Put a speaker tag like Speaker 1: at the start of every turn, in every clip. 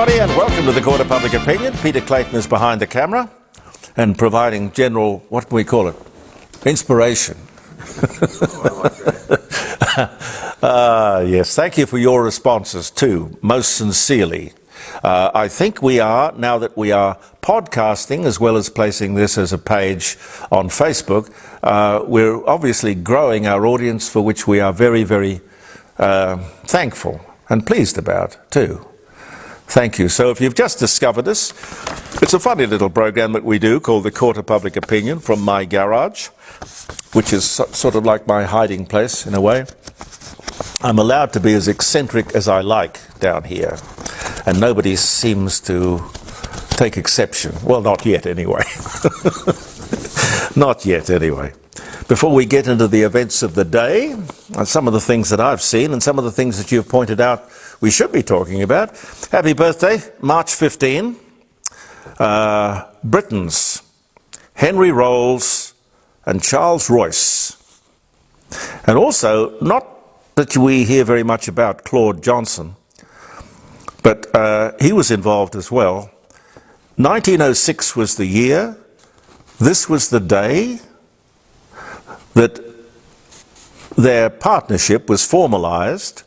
Speaker 1: everybody, and welcome to the Court of Public Opinion. Peter Clayton is behind the camera and providing general, what can we call it, inspiration. Yes, thank you for your responses too, most sincerely. I think we are, now that we are podcasting as well as placing this as a page on Facebook, we're obviously growing our audience, for which we are very, very thankful and pleased about too. Thank you. So if you've just discovered us, it's a funny little program that we do called the Court of Public Opinion from my garage, which is sort of like my hiding place in a way. I'm allowed to be as eccentric as I like down here, and nobody seems to take exception. Well, not yet anyway. Not yet anyway. Before we get into the events of the day, some of the things that I've seen and some of the things that you've pointed out we should be talking about. Happy birthday, March 15. Britons, Henry Rolls and Charles Royce. And also, not that we hear very much about Claude Johnson, but he was involved as well. 1906 was the year. This was the day that their partnership was formalized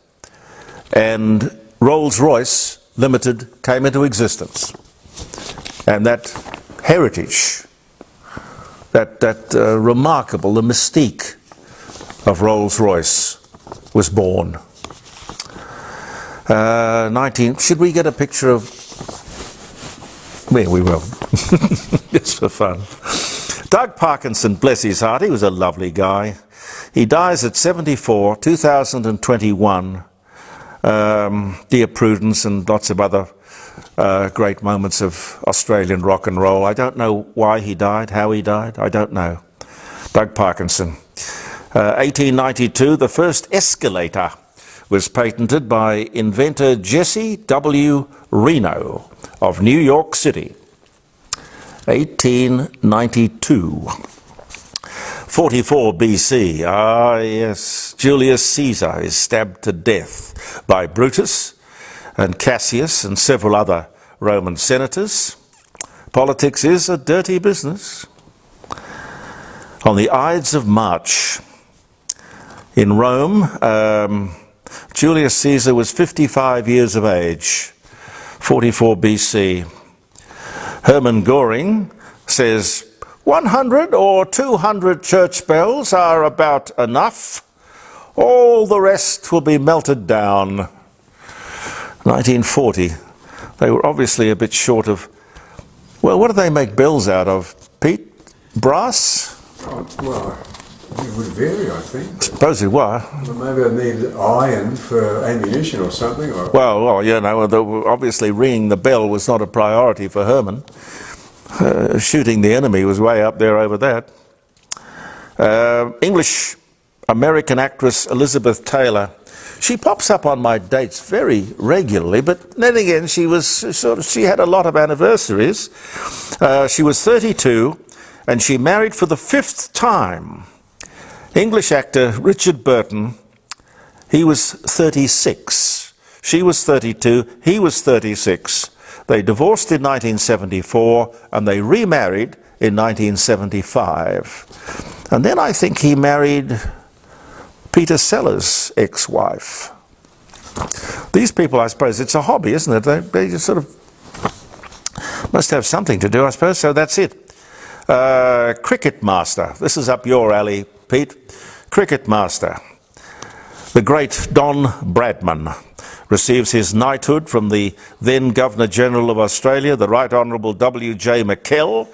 Speaker 1: and Rolls-Royce Limited came into existence. And that heritage, that remarkable, the mystique of Rolls-Royce was born. Should we get a picture of... Well, we will. Just for fun. Doug Parkinson, bless his heart, he was a lovely guy. He dies at 74, 2021. Dear Prudence and lots of other great moments of Australian rock and roll. I don't know why he died, how he died, I don't know. Doug Parkinson. 1892, the first escalator was patented by inventor Jesse W. Reno of New York City. 1892. 44 BC, yes, Julius Caesar is stabbed to death by Brutus and Cassius and several other Roman senators. Politics is a dirty business. On the Ides of March in Rome, Julius Caesar was 55 years of age, 44 BC. Hermann Göring says 100 or 200 church bells are about enough. All the rest will be melted down. 1940. They were obviously a bit short of... Well, what do they make bells out of, Pete? Brass?
Speaker 2: Oh, well, it would vary, I think.
Speaker 1: I suppose it were.
Speaker 2: Well, maybe I need iron for ammunition or something. Or...
Speaker 1: Well, you know, obviously ringing the bell was not a priority for Herman. Shooting the enemy was way up there over that. English-American actress Elizabeth Taylor. She pops up on my dates very regularly, but then again, she had a lot of anniversaries. She was 32, and she married for the 5th time English actor Richard Burton. He was 36. She was 32. He was 36. They divorced in 1974 and they remarried in 1975. And then I think he married Peter Sellers' ex-wife. These people, I suppose, it's a hobby, isn't it? They just sort of must have something to do, I suppose, so that's it. Cricket master. This is up your alley, Pete. Cricket master. The great Don Bradman receives his knighthood from the then Governor-General of Australia, the Right Honourable W.J. McKell,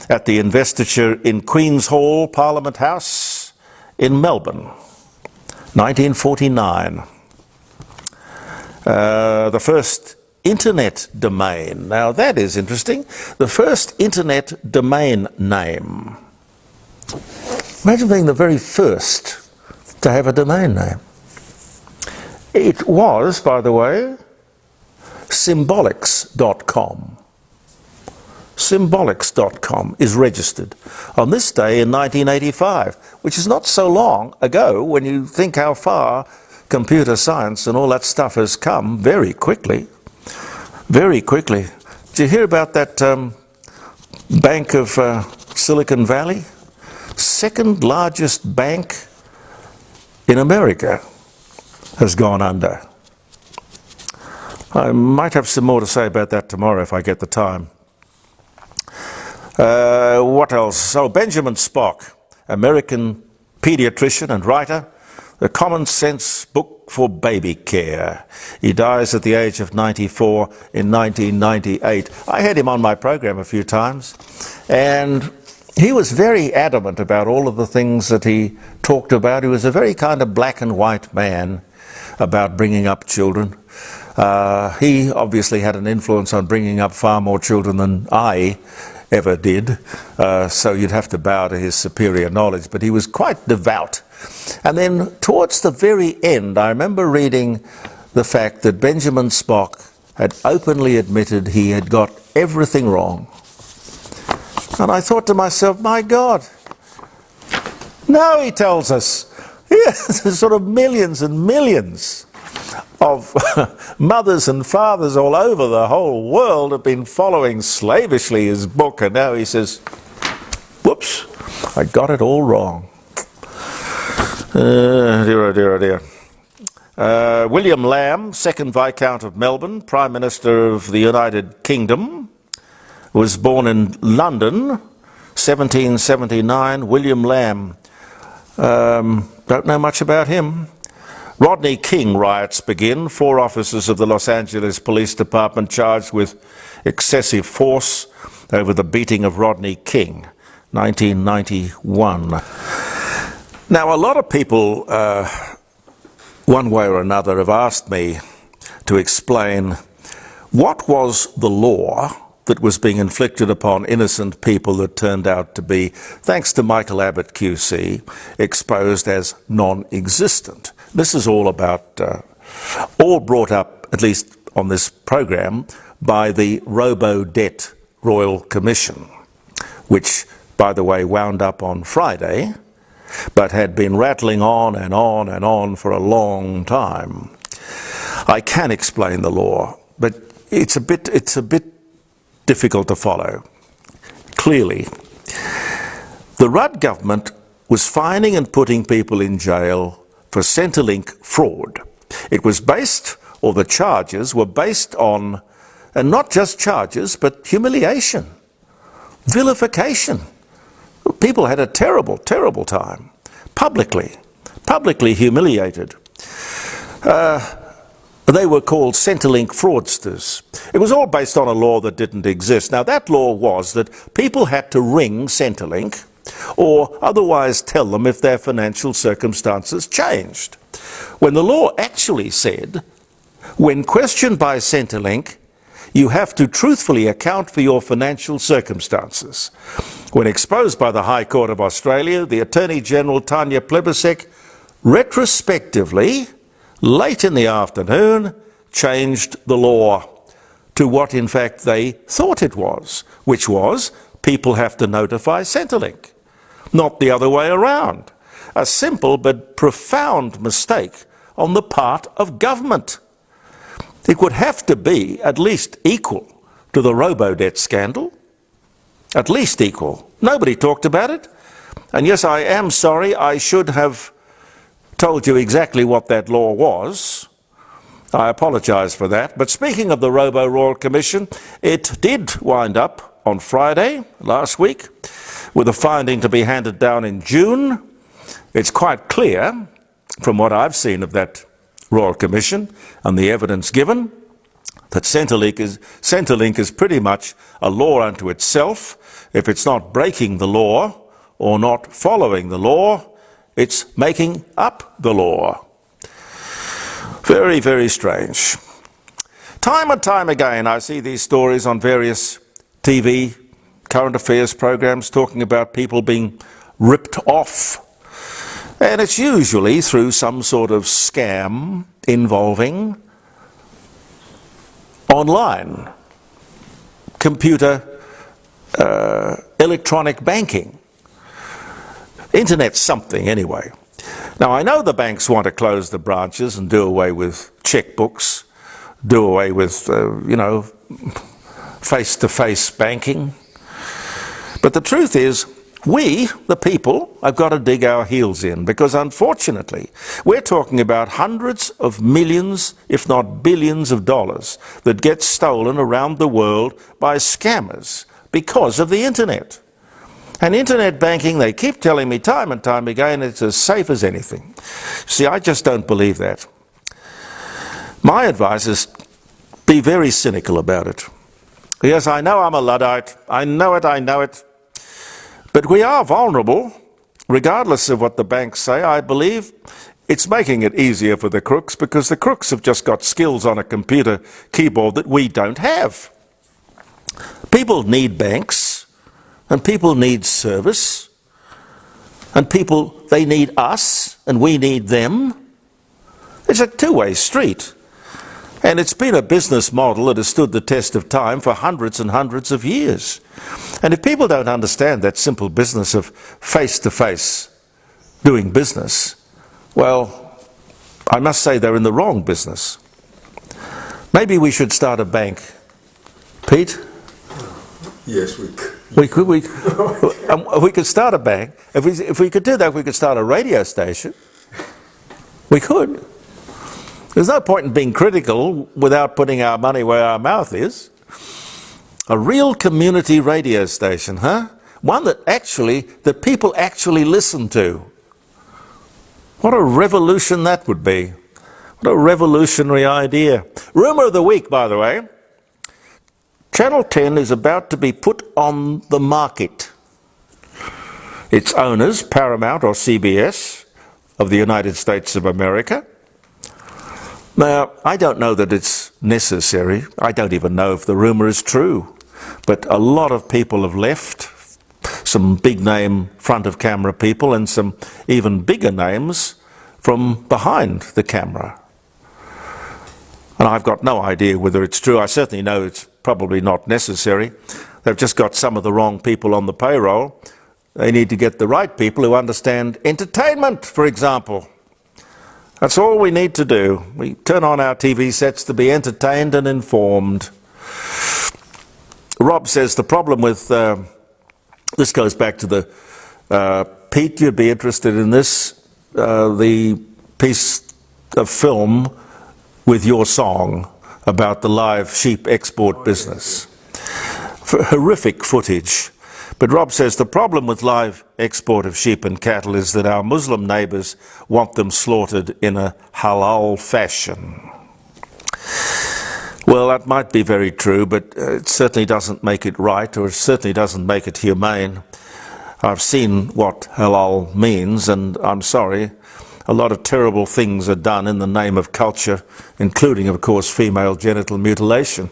Speaker 1: at the investiture in Queen's Hall, Parliament House in Melbourne, 1949. The first internet domain. Now that is interesting. The first internet domain name. Imagine being the very first to have a domain name. It was, by the way, symbolics.com. Symbolics.com is registered on this day in 1985, which is not so long ago when you think how far computer science and all that stuff has come very quickly. very quickly. Did you hear about that Bank of Silicon Valley? Second largest bank in America has gone under. I might have some more to say about that tomorrow if I get the time. What else? Oh, Benjamin Spock, American pediatrician and writer, The Common Sense Book for Baby Care. He dies at the age of 94 in 1998. I had him on my program a few times, and he was very adamant about all of the things that he talked about. He was a very kind of black and white man about bringing up children. He obviously had an influence on bringing up far more children than I ever did, so you'd have to bow to his superior knowledge, but he was quite devout. And then towards the very end, I remember reading the fact that Benjamin Spock had openly admitted he had got everything wrong. And I thought to myself, my God, now he tells us, yes, sort of millions and millions of mothers and fathers all over the whole world have been following slavishly his book, and now he says, whoops, I got it all wrong. Dear, oh dear, oh dear. William Lamb, 2nd Viscount of Melbourne, Prime Minister of the United Kingdom, was born in London, 1779. William Lamb, don't know much about him. Rodney King riots begin. 4 officers of the Los Angeles Police Department charged with excessive force over the beating of Rodney King, 1991. Now, a lot of people, one way or another, have asked me to explain what was the law that was being inflicted upon innocent people that turned out to be, thanks to Michael Abbott QC, exposed as non-existent. This is all about, all brought up, at least on this program, by the Robodebt Royal Commission, which, by the way, wound up on Friday, but had been rattling on and on and on for a long time. I can explain the law, but it's a bit difficult to follow. Clearly, the Rudd government was fining and putting people in jail for Centrelink fraud. It was based, or the charges were based on, and not just charges, but humiliation, vilification. People had a terrible, terrible time, publicly humiliated. They were called Centrelink fraudsters. It was all based on a law that didn't exist. Now, that law was that people had to ring Centrelink or otherwise tell them if their financial circumstances changed. When the law actually said, when questioned by Centrelink, you have to truthfully account for your financial circumstances. When exposed by the High Court of Australia, the Attorney General Tanya Plibersek retrospectively, late in the afternoon, changed the law to what in fact they thought it was, which was people have to notify Centrelink, not the other way around. A simple but profound mistake on the part of government. It would have to be at least equal to the Robodebt scandal. At least equal. Nobody talked about it. And yes, I am sorry, I should have told you exactly what that law was. I apologise for that. But speaking of the Royal Commission, it did wind up on Friday last week with a finding to be handed down in June. It's quite clear from what I've seen of that Royal Commission and the evidence given that Centrelink is pretty much a law unto itself. If it's not breaking the law or not following the law, it's making up the law. Very, very strange. Time and time again I see these stories on various TV, current affairs programs talking about people being ripped off. And it's usually through some sort of scam involving online, computer, electronic banking, internet something anyway. Now, I know the banks want to close the branches and do away with checkbooks, do away with, face-to-face banking. But the truth is, we, the people, have got to dig our heels in, because unfortunately, we're talking about hundreds of millions, if not billions of dollars that get stolen around the world by scammers because of the internet. And internet banking, they keep telling me time and time again, it's as safe as anything. See, I just don't believe that. My advice is be very cynical about it. Yes, I know I'm a Luddite. I know it. But we are vulnerable, regardless of what the banks say. I believe it's making it easier for the crooks, because the crooks have just got skills on a computer keyboard that we don't have. People need banks, and people need service, and they need us, and we need them. It's a two-way street. And it's been a business model that has stood the test of time for hundreds and hundreds of years. And if people don't understand that simple business of face-to-face doing business, well, I must say they're in the wrong business. Maybe we should start a bank. Pete?
Speaker 2: Yes, we could.
Speaker 1: We could start a bank. If we could do that, we could start a radio station. We could. There's no point in being critical without putting our money where our mouth is. A real community radio station, huh? One that people actually listen to. What a revolution that would be. What a revolutionary idea. Rumour of the week, by the way. Channel 10 is about to be put on the market. Its owners, Paramount or CBS of the United States of America. Now, I don't know that it's necessary. I don't even know if the rumour is true. But a lot of people have left. Some big-name front-of-camera people and some even bigger names from behind the camera. And I've got no idea whether it's true. I certainly know it's probably not necessary. They've just got some of the wrong people on the payroll. They need to get the right people who understand entertainment, for example. That's all we need to do. We turn on our TV sets to be entertained and informed. Rob says the problem with, this goes back to the, Pete, you'd be interested in this, the piece of film with your song about the live sheep export business. Horrific footage. But Rob says the problem with live export of sheep and cattle is that our Muslim neighbours want them slaughtered in a halal fashion. Well, that might be very true, but it certainly doesn't make it right, or it certainly doesn't make it humane. I've seen what halal means, and I'm sorry, a lot of terrible things are done in the name of culture, including, of course, female genital mutilation.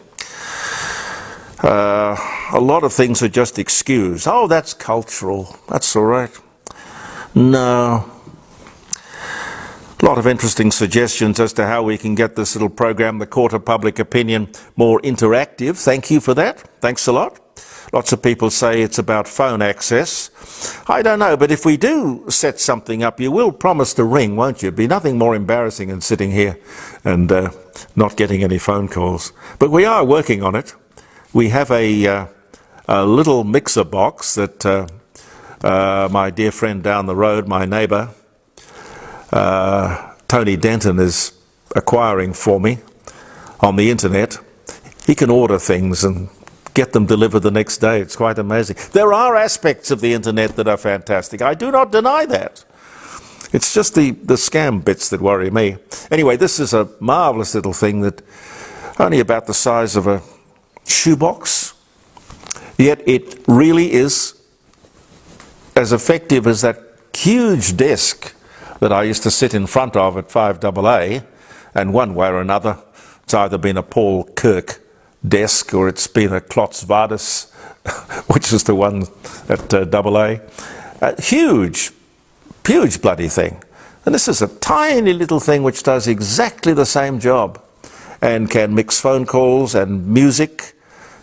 Speaker 1: A lot of things are just excused. Oh, that's cultural. That's all right. No. A lot of interesting suggestions as to how we can get this little program, The Court of Public Opinion, more interactive. Thank you for that. Thanks a lot. Lots of people say it's about phone access. I don't know, but if we do set something up, you will promise to ring, won't you? It'd be nothing more embarrassing than sitting here and not getting any phone calls. But we are working on it. We have a little mixer box that my dear friend down the road, my neighbour, Tony Denton, is acquiring for me on the internet. He can order things and get them delivered the next day. It's quite amazing. There are aspects of the internet that are fantastic. I do not deny that. It's just the scam bits that worry me. Anyway, this is a marvellous little thing that only about the size of a shoebox, yet it really is as effective as that huge desk that I used to sit in front of at 5AA, and one way or another it's either been a Paul Kirk desk or it's been a Klotz Vardis, which is the one at AA. Huge bloody thing. And this is a tiny little thing which does exactly the same job and can mix phone calls and music.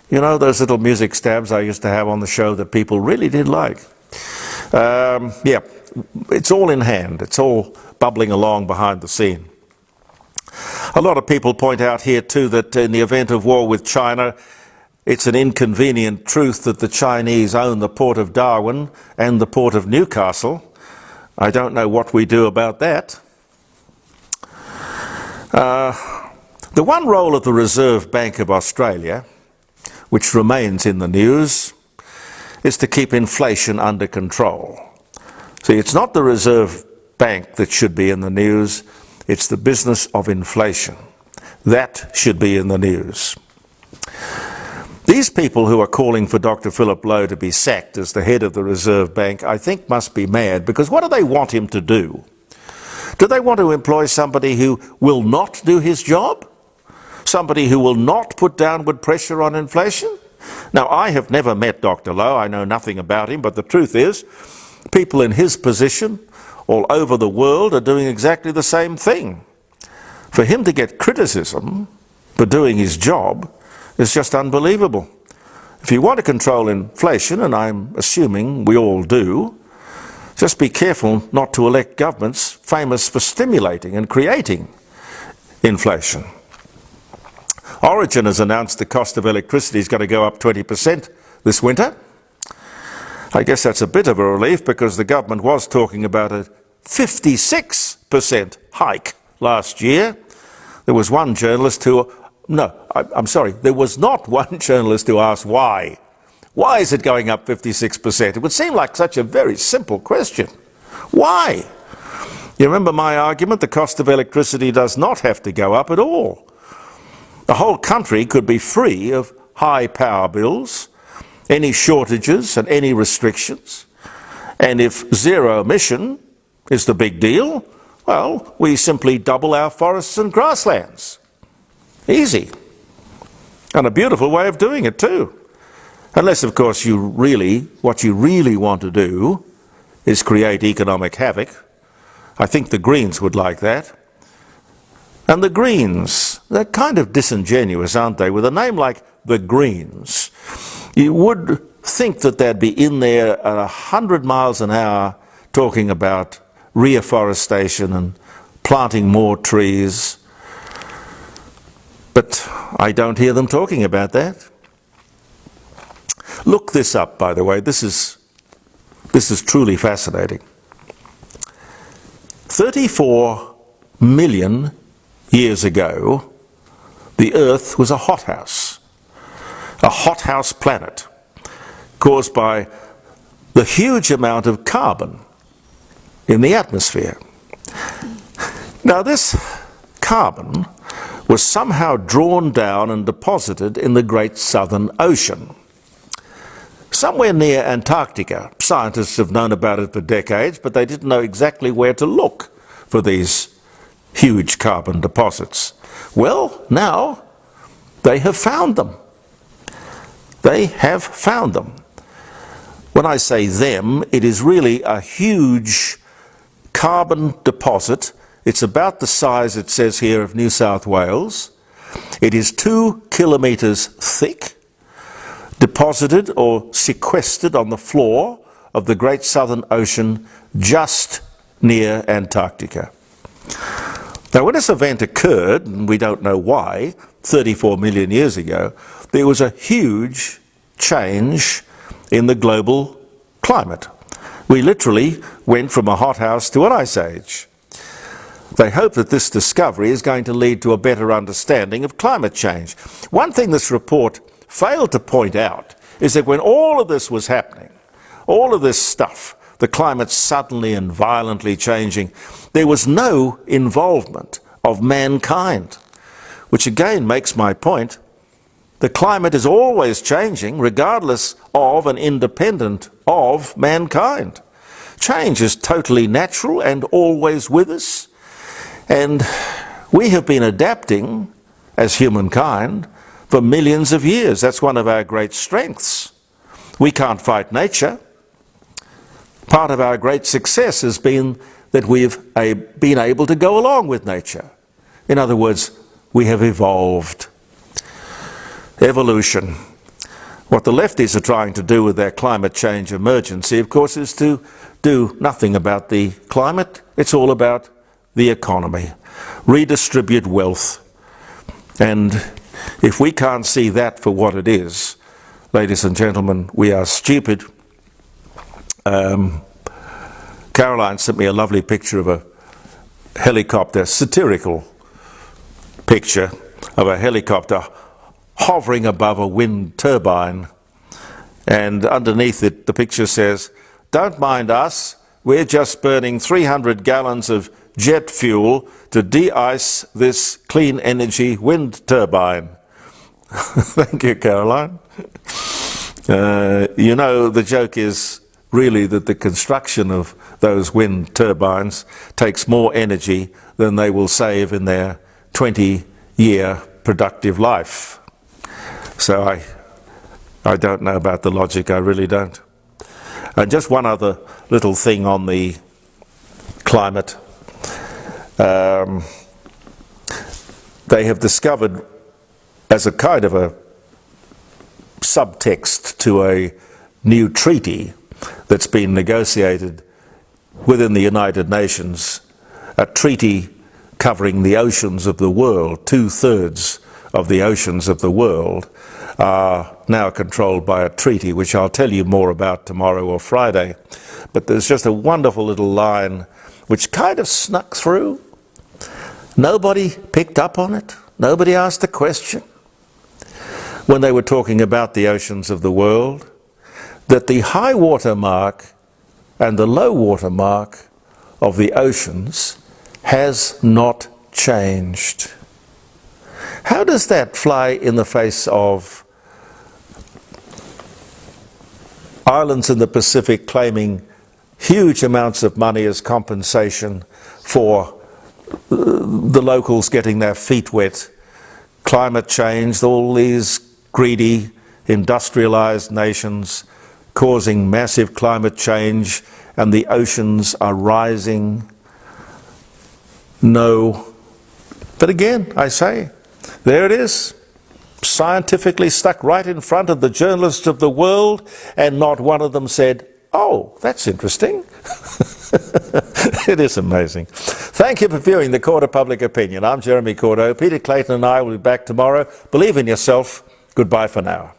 Speaker 1: You know, those little music stabs I used to have on the show that people really did like. Yeah, it's all in hand. It's all bubbling along behind the scene. A lot of people point out here too that in the event of war with China, it's an inconvenient truth that the Chinese own the port of Darwin and the port of Newcastle. I don't know what we do about that. The one role of the Reserve Bank of Australia, which remains in the news, is to keep inflation under control. See, it's not the Reserve Bank that should be in the news, it's the business of inflation. That should be in the news. These people who are calling for Dr. Philip Lowe to be sacked as the head of the Reserve Bank, I think must be mad, because what do they want him to do? Do they want to employ somebody who will not do his job? Somebody who will not put downward pressure on inflation? Now, I have never met Dr. Lowe, I know nothing about him, but the truth is, people in his position all over the world are doing exactly the same thing. For him to get criticism for doing his job is just unbelievable. If you want to control inflation, and I'm assuming we all do, just be careful not to elect governments famous for stimulating and creating inflation. Origin has announced the cost of electricity is going to go up 20% this winter. I guess that's a bit of a relief, because the government was talking about a 56% hike last year. There was one journalist who... there was not one journalist who asked why. Why is it going up 56%? It would seem like such a very simple question. Why? You remember my argument? The cost of electricity does not have to go up at all. The whole country could be free of high power bills, any shortages and any restrictions. And if zero emission is the big deal, well, we simply double our forests and grasslands. Easy. And a beautiful way of doing it too. Unless, of course, what you really want to do is create economic havoc. I think the Greens would like that. And the Greens, they're kind of disingenuous, aren't they? With a name like the Greens, you would think that they'd be in there at 100 miles an hour talking about reforestation and planting more trees. But I don't hear them talking about that. Look this up, by the way. This is truly fascinating. 34 million years ago, the Earth was a hothouse planet, caused by the huge amount of carbon in the atmosphere. Now, this carbon was somehow drawn down and deposited in the Great Southern Ocean, somewhere near Antarctica. Scientists have known about it for decades, but they didn't know exactly where to look for these huge carbon deposits. Well, now they have found them. They have found them. When I say them, it is really a huge carbon deposit. It's about the size, it says here, of New South Wales. It is 2 kilometres thick, deposited or sequestered on the floor of the Great Southern Ocean just near Antarctica. Now, when this event occurred, and we don't know why, 34 million years ago, there was a huge change in the global climate. We literally went from a hothouse to an ice age. They hope that this discovery is going to lead to a better understanding of climate change. One thing this report failed to point out is that when all of this was happening, all of this stuff, the climate suddenly and violently changing, there was no involvement of mankind, which again makes my point. The climate is always changing, regardless of and independent of mankind. Change is totally natural and always with us, and we have been adapting as humankind for millions of years. That's one of our great strengths. We can't fight nature. Part of our great success has been that we've been able to go along with nature. In other words, we have evolved. Evolution. What the lefties are trying to do with their climate change emergency, of course, is to do nothing about the climate. It's all about the economy. redistribute wealth. And if we can't see that for what it is, ladies and gentlemen, we are stupid. Caroline sent me a lovely picture of a helicopter, satirical picture of a helicopter hovering above a wind turbine. And underneath it, the picture says, "Don't mind us, we're just burning 300 gallons of jet fuel to de-ice this clean energy wind turbine." Thank you, Caroline. You know, the joke is really that the construction of those wind turbines takes more energy than they will save in their 20-year productive life. So I don't know about the logic, I really don't. And just one other little thing on the climate. They have discovered, as a kind of a subtext to a new treaty that's been negotiated within the United Nations, a treaty covering the oceans of the world. 2/3 of the oceans of the world are now controlled by a treaty, which I'll tell you more about tomorrow or Friday. But there's just a wonderful little line which kind of snuck through. Nobody picked up on it. Nobody asked a question when they were talking about the oceans of the world, that the high water mark and the low water mark of the oceans has not changed. How does that fly in the face of islands in the Pacific claiming huge amounts of money as compensation for the locals getting their feet wet? Climate change, all these greedy, industrialized nations causing massive climate change, and the oceans are rising. No. But again, I say, there it is, scientifically stuck right in front of the journalists of the world, and not one of them said, "Oh, that's interesting." It is amazing. Thank you for viewing the Court of Public Opinion. I'm Jeremy Cordeaux. Peter Clayton and I will be back tomorrow. Believe in yourself. Goodbye for now.